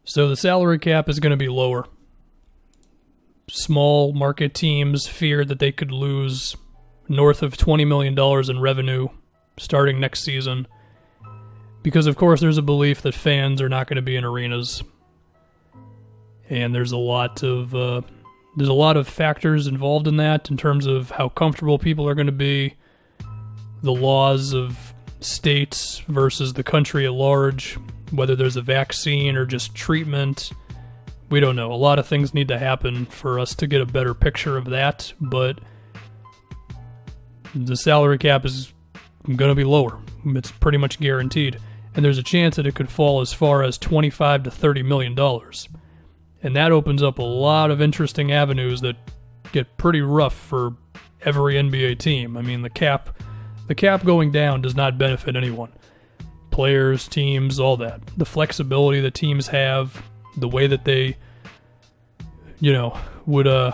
So the salary cap is going to be lower. Small market teams fear that they could lose north of $20 million in revenue starting next season because, of course, there's a belief that fans are not going to be in arenas. And there's a lot of factors involved in that in terms of how comfortable people are going to be, the laws of states versus the country at large, whether there's a vaccine or just treatment. We don't know. A lot of things need to happen for us to get a better picture of that, but the salary cap is going to be lower. It's pretty much guaranteed. And there's a chance that it could fall as far as $25 to $30 million. And that opens up a lot of interesting avenues that get pretty rough for every NBA team. I mean, the cap going down does not benefit anyone. Players, teams, all that. The flexibility that teams have, the way that they, would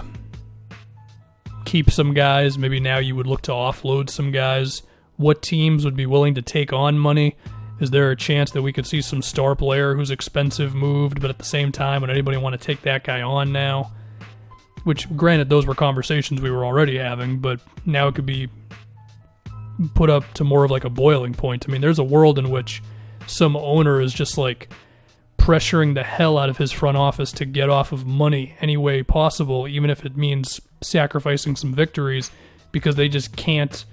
keep some guys. Maybe now you would look to offload some guys. What teams would be willing to take on money? Is there a chance that we could see some star player who's expensive moved, but at the same time, would anybody want to take that guy on now? Which, granted, those were conversations we were already having, but now it could be put up to more of like a boiling point. I mean, there's a world in which some owner is just like pressuring the hell out of his front office to get off of money any way possible, even if it means sacrificing some victories, because they just can't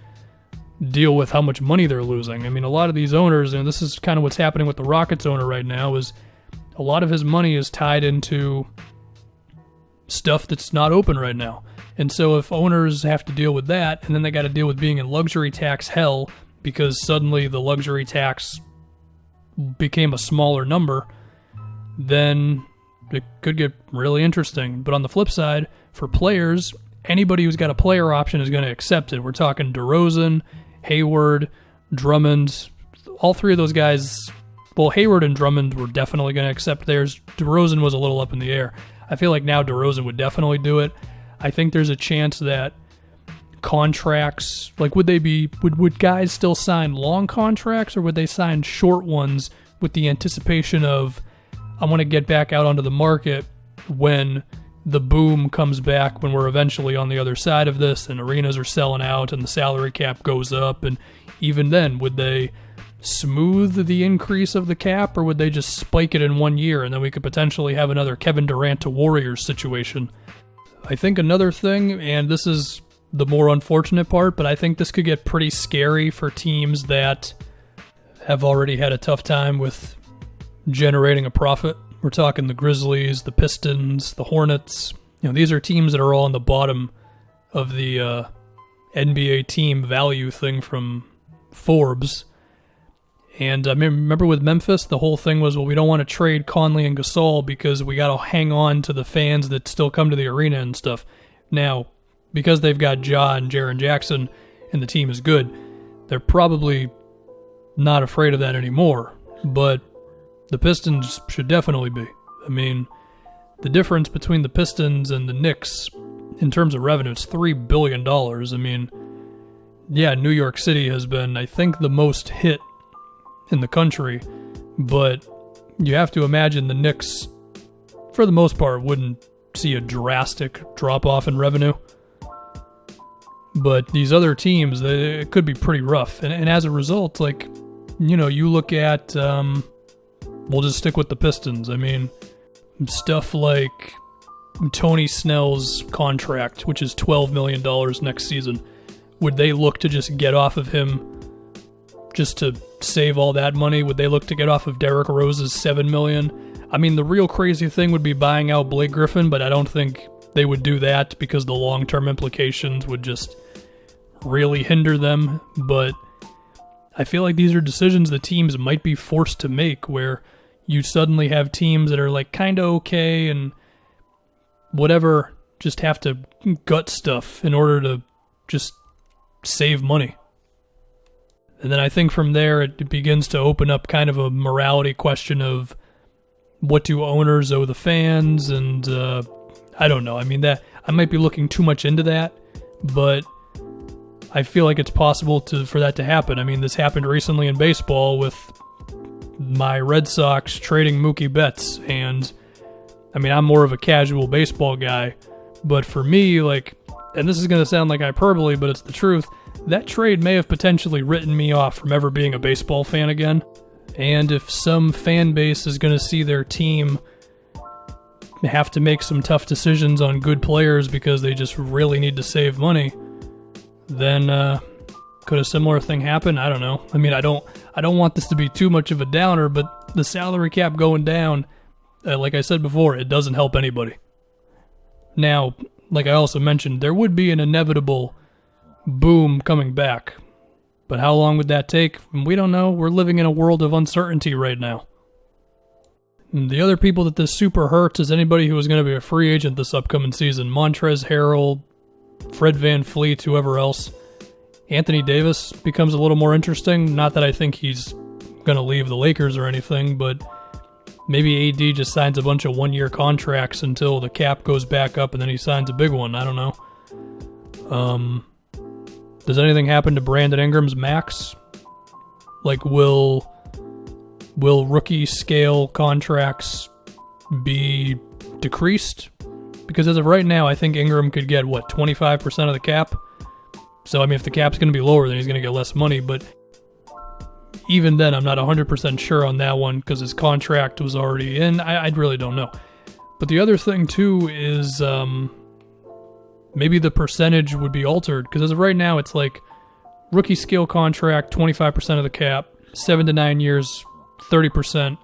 deal with how much money they're losing. I mean, a lot of these owners, and this is kind of what's happening with the Rockets owner right now, is a lot of his money is tied into stuff that's not open right now. And so if owners have to deal with that, and then they got to deal with being in luxury tax hell because suddenly the luxury tax became a smaller number, then it could get really interesting. But on the flip side, for players, anybody who's got a player option is going to accept it. We're talking DeRozan, Hayward, Drummond, all three of those guys. Well, Hayward and Drummond were definitely going to accept theirs. DeRozan was a little up in the air. I feel like now DeRozan would definitely do it. I think there's a chance that contracts, like would guys still sign long contracts, or would they sign short ones with the anticipation of, I want to get back out onto the market when the boom comes back, when we're eventually on the other side of this and arenas are selling out and the salary cap goes up? And even then, would they smooth the increase of the cap, or would they just spike it in 1 year and then we could potentially have another Kevin Durant to Warriors situation? I think another thing, and this is the more unfortunate part, but I think this could get pretty scary for teams that have already had a tough time with generating a profit. We're talking the Grizzlies, the Pistons, the Hornets. These are teams that are all on the bottom of the NBA team value thing from Forbes. And I remember with Memphis, the whole thing was, well, we don't want to trade Conley and Gasol because we got to hang on to the fans that still come to the arena and stuff. Now, because they've got Ja and Jaren Jackson and the team is good, they're probably not afraid of that anymore. But the Pistons should definitely be. I mean, the difference between the Pistons and the Knicks in terms of revenue, it's $3 billion. I mean, yeah, New York City has been, I think, the most hit in the country, but you have to imagine the Knicks, for the most part, wouldn't see a drastic drop-off in revenue. But these other teams, it could be pretty rough. And as a result, you look at, we'll just stick with the Pistons. I mean, stuff like Tony Snell's contract, which is $12 million next season. Would they look to just get off of him just to save all that money? Would they look to get off of Derrick Rose's $7 million? I mean, the real crazy thing would be buying out Blake Griffin, but I don't think they would do that because the long-term implications would just really hinder them. But I feel like these are decisions that teams might be forced to make, where you suddenly have teams that are like kind of okay and whatever, just have to gut stuff in order to just save money. And then I think from there it begins to open up kind of a morality question of what do owners owe the fans, and I don't know. I mean, that I might be looking too much into that, but I feel like it's possible for that to happen. I mean, this happened recently in baseball with my Red Sox trading Mookie Betts. And I mean, I'm more of a casual baseball guy, but for me, like, and this is going to sound like hyperbole, but it's the truth, that trade may have potentially written me off from ever being a baseball fan again. And if some fan base is going to see their team have to make some tough decisions on good players because they just really need to save money, then could a similar thing happen? I don't know. I mean, I don't want this to be too much of a downer, but the salary cap going down, like I said before, it doesn't help anybody. Now, like I also mentioned, there would be an inevitable boom coming back. But how long would that take? We don't know. We're living in a world of uncertainty right now. And the other people that this super hurts is anybody who is going to be a free agent this upcoming season. Montrezl Harrell, Fred VanVleet, whoever else. Anthony Davis becomes a little more interesting. Not that I think he's going to leave the Lakers or anything, but maybe AD just signs a bunch of one-year contracts until the cap goes back up and then he signs a big one. I don't know. Does anything happen to Brandon Ingram's max? Like, will rookie scale contracts be decreased? Because as of right now, I think Ingram could get, 25% of the cap? So, I mean, if the cap's going to be lower, then he's going to get less money. But even then, I'm not 100% sure on that one because his contract was already in. I really don't know. But the other thing, too, is maybe the percentage would be altered. Because as of right now, it's like rookie scale contract, 25% of the cap, 7 to 9 years, 30%,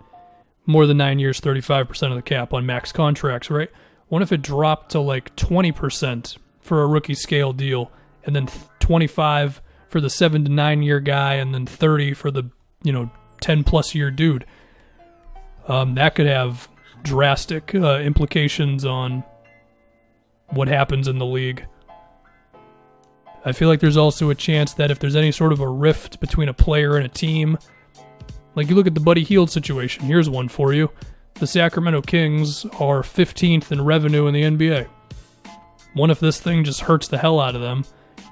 more than 9 years, 35% of the cap on max contracts, right? What if it dropped to like 20% for a rookie scale deal, and then 25 for the 7 to 9 year guy, and then 30 for the 10 plus year dude? That could have drastic implications on what happens in the league. I feel like there's also a chance that if there's any sort of a rift between a player and a team, like you look at the Buddy Hield situation, here's one for you. The Sacramento Kings are 15th in revenue in the NBA. What if this thing just hurts the hell out of them,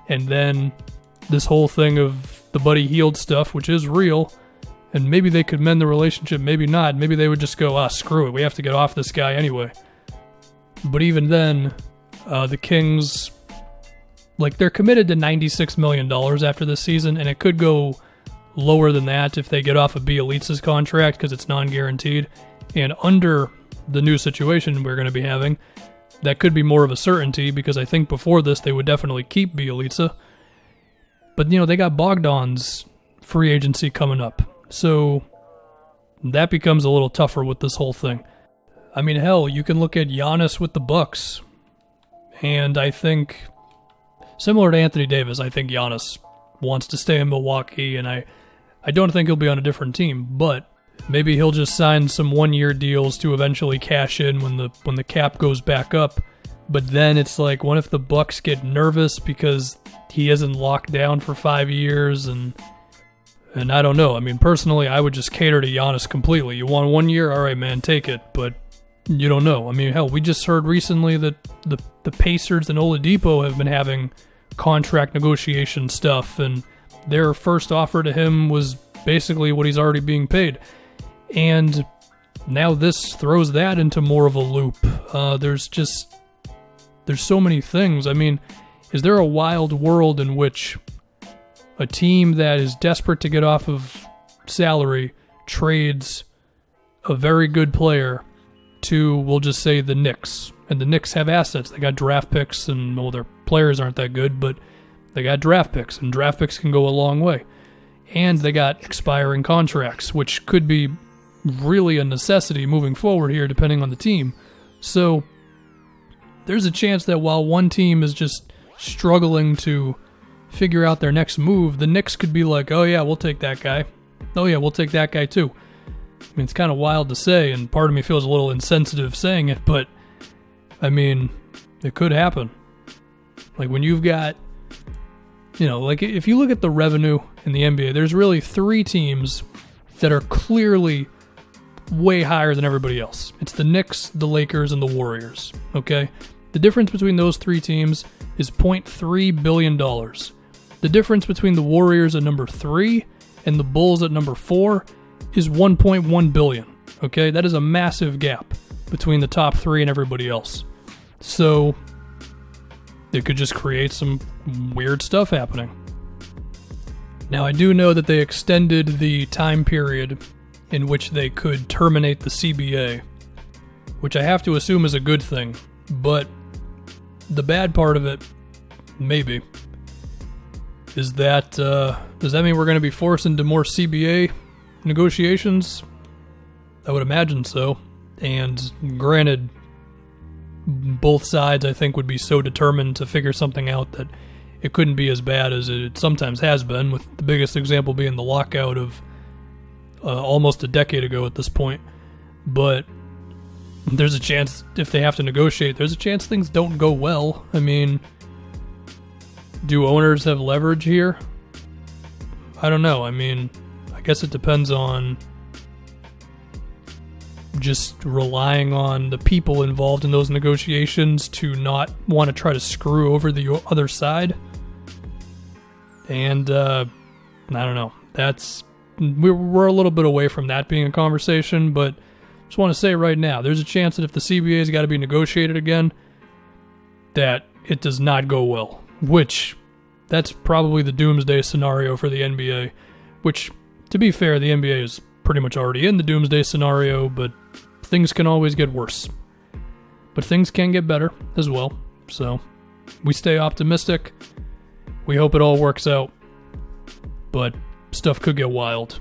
and then this whole thing of the Buddy Hield stuff, which is real, and maybe they could mend the relationship, maybe not. Maybe they would just go, screw it, we have to get off this guy anyway. But even then, the Kings, they're committed to $96 million after this season, and it could go lower than that if they get off of Bielitsa's contract because it's non-guaranteed. And under the new situation we're going to be having, that could be more of a certainty because I think before this they would definitely keep Bielitsa. But, they got Bogdan's free agency coming up. So that becomes a little tougher with this whole thing. I mean, hell, you can look at Giannis with the Bucks. And I think, similar to Anthony Davis, I think Giannis wants to stay in Milwaukee, and I don't think he'll be on a different team, but maybe he'll just sign some one-year deals to eventually cash in when the cap goes back up. But then it's like, what if the Bucks get nervous because he isn't locked down for 5 years? And I don't know. I mean, personally, I would just cater to Giannis completely. You want 1 year? All right, man, take it. But you don't know. I mean, hell, we just heard recently that the Pacers and Oladipo have been having contract negotiation stuff, and their first offer to him was basically what he's already being paid. And now this throws that into more of a loop. There's so many things. I mean, is there a wild world in which a team that is desperate to get off of salary trades a very good player to, we'll just say, the Knicks? And the Knicks have assets. They got draft picks, and their players aren't that good, but they got draft picks, and draft picks can go a long way. And they got expiring contracts, which could be really a necessity moving forward here, depending on the team. So there's a chance that while one team is just struggling to figure out their next move, the Knicks could be like, oh yeah, we'll take that guy. Oh yeah, we'll take that guy too. I mean, it's kind of wild to say, and part of me feels a little insensitive saying it, but I mean, it could happen. Like when you've got, if you look at the revenue in the NBA, there's really 3 teams that are clearly way higher than everybody else. It's the Knicks, the Lakers, and the Warriors, okay? The difference between those 3 teams is $0.3 billion. The difference between the Warriors at number 3 and the Bulls at number 4 is $1.1 billion. Okay, that is a massive gap between the top three and everybody else. So it could just create some weird stuff happening. Now, I do know that they extended the time period in which they could terminate the CBA, which I have to assume is a good thing. But the bad part of it, maybe, is that, does that mean we're going to be forced into more CBA negotiations? I would imagine so. And granted, both sides, I think, would be so determined to figure something out that it couldn't be as bad as it sometimes has been, with the biggest example being the lockout of almost a decade ago at this point. But there's a chance, if they have to negotiate, there's a chance things don't go well. I mean, do owners have leverage here? I don't know. I mean, I guess it depends on just relying on the people involved in those negotiations to not want to try to screw over the other side. And I don't know. We're a little bit away from that being a conversation, but just want to say right now, there's a chance that if the CBA's got to be negotiated again, that it does not go well. Which, that's probably the doomsday scenario for the NBA. Which, to be fair, the NBA is pretty much already in the doomsday scenario, but things can always get worse. But things can get better as well. So, we stay optimistic. We hope it all works out. But stuff could get wild.